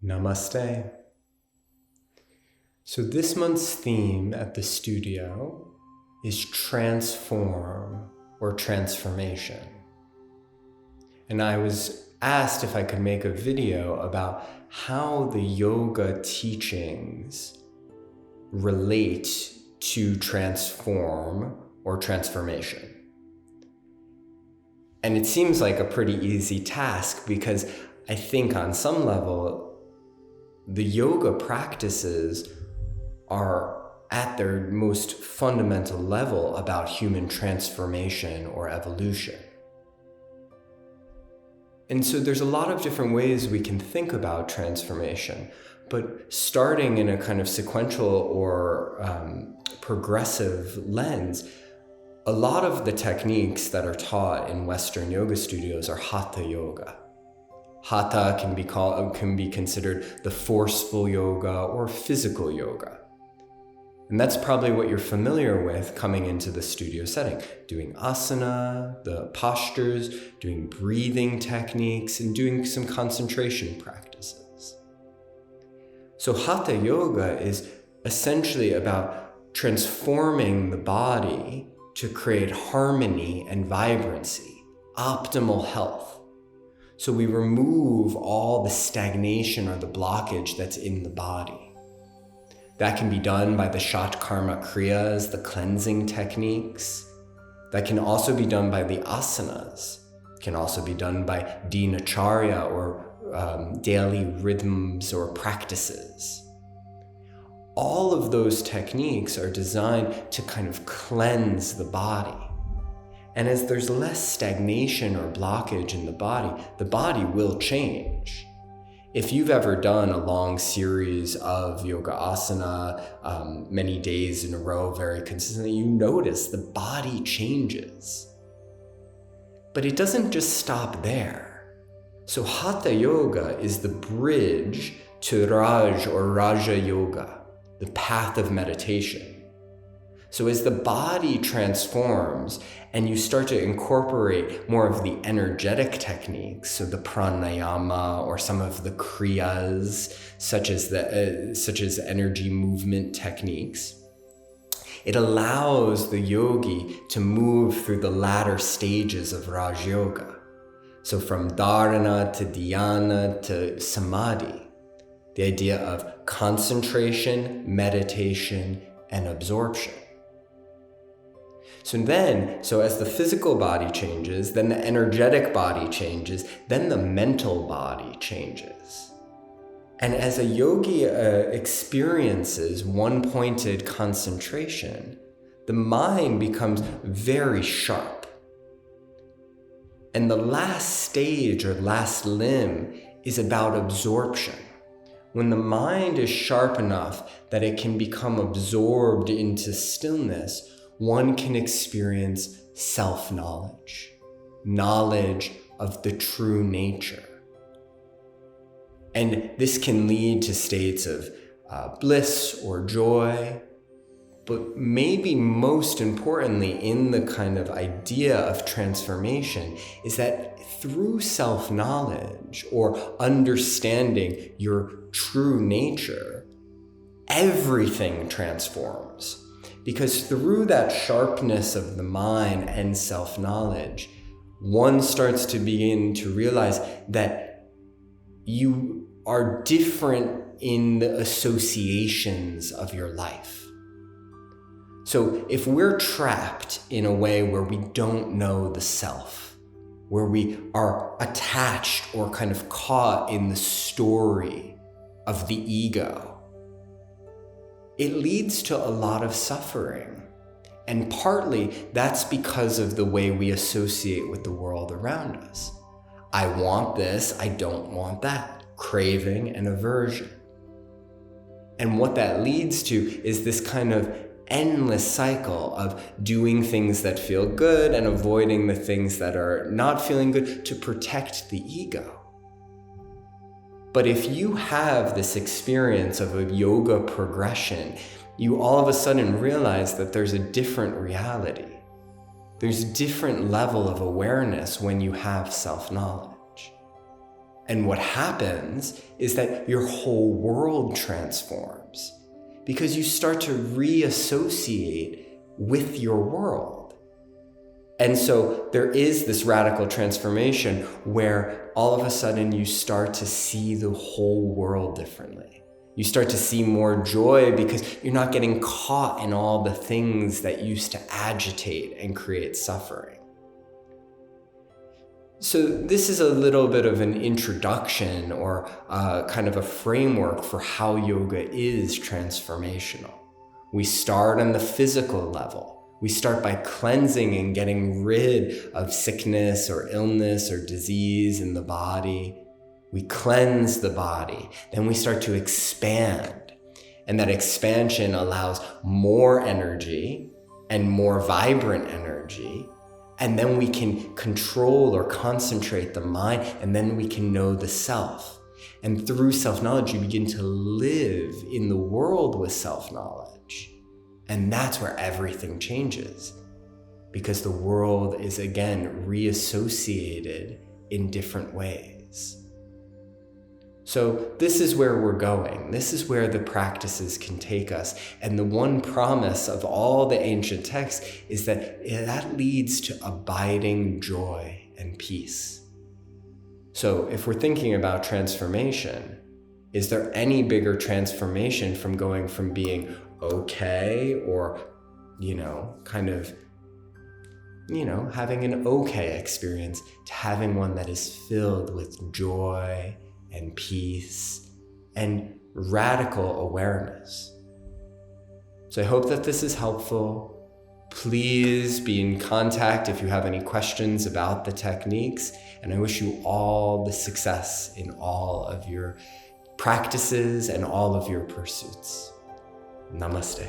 Namaste. So this month's theme at the studio is transform or transformation. And I was asked if I could make a video about how the yoga teachings relate to transform or transformation. And it seems like a pretty easy task because I think on some level, the yoga practices are at their most fundamental level about human transformation or evolution. And so there's a lot of different ways we can think about transformation, but starting in a kind of sequential or progressive lens, a lot of the techniques that are taught in Western yoga studios are hatha yoga. Hatha can be considered the forceful yoga or physical yoga. And that's probably what you're familiar with coming into the studio setting, doing asana, the postures, doing breathing techniques, and doing some concentration practices. So hatha yoga is essentially about transforming the body to create harmony and vibrancy, optimal health. So we remove all the stagnation or the blockage that's in the body. That can be done by the Shatkarma Kriyas, the cleansing techniques. That can also be done by the asanas. It can also be done by dinacharya or daily rhythms or practices. All of those techniques are designed to kind of cleanse the body. And as there's less stagnation or blockage in the body will change. If you've ever done a long series of yoga asana, many days in a row, very consistently, you notice the body changes. But it doesn't just stop there. So hatha yoga is the bridge to Raj or Raja yoga, the path of meditation. So as the body transforms and you start to incorporate more of the energetic techniques, so the pranayama or some of the kriyas, such as energy movement techniques, it allows the yogi to move through the latter stages of Raj Yoga. So from dharana to dhyana to samadhi, the idea of concentration, meditation, and absorption. So as the physical body changes, then the energetic body changes, then the mental body changes. And as a yogi experiences one-pointed concentration, the mind becomes very sharp. And the last stage or last limb is about absorption. When the mind is sharp enough that it can become absorbed into stillness, one can experience self-knowledge, knowledge of the true nature. And this can lead to states of bliss or joy, but maybe most importantly in the kind of idea of transformation is that through self-knowledge or understanding your true nature, everything transforms. Because through that sharpness of the mind and self-knowledge, one starts to begin to realize that you are different in the associations of your life. So if we're trapped in a way where we don't know the self, where we are attached or kind of caught in the story of the ego, it leads to a lot of suffering. And partly that's because of the way we associate with the world around us. I want this, I don't want that. Craving and aversion. And what that leads to is this kind of endless cycle of doing things that feel good and avoiding the things that are not feeling good to protect the ego. But if you have this experience of a yoga progression, you all of a sudden realize that there's a different reality. There's a different level of awareness when you have self-knowledge. And what happens is that your whole world transforms because you start to reassociate with your world. And so there is this radical transformation where all of a sudden you start to see the whole world differently. You start to see more joy because you're not getting caught in all the things that used to agitate and create suffering. So this is a little bit of an introduction or kind of a framework for how yoga is transformational. We start on the physical level. We start by cleansing and getting rid of sickness or illness or disease in the body. We cleanse the body. Then we start to expand. And that expansion allows more energy and more vibrant energy. And then we can control or concentrate the mind, and then we can know the self. And through self-knowledge, you begin to live in the world with self-knowledge. And that's where everything changes, because the world is, again, reassociated in different ways. So this is where we're going. This is where the practices can take us. And the one promise of all the ancient texts is that that leads to abiding joy and peace. So if we're thinking about transformation, is there any bigger transformation from going from being okay or, having an okay experience to having one that is filled with joy and peace and radical awareness? So I hope that this is helpful. Please be in contact if you have any questions about the techniques, and I wish you all the success in all of your practices and all of your pursuits. Namaste.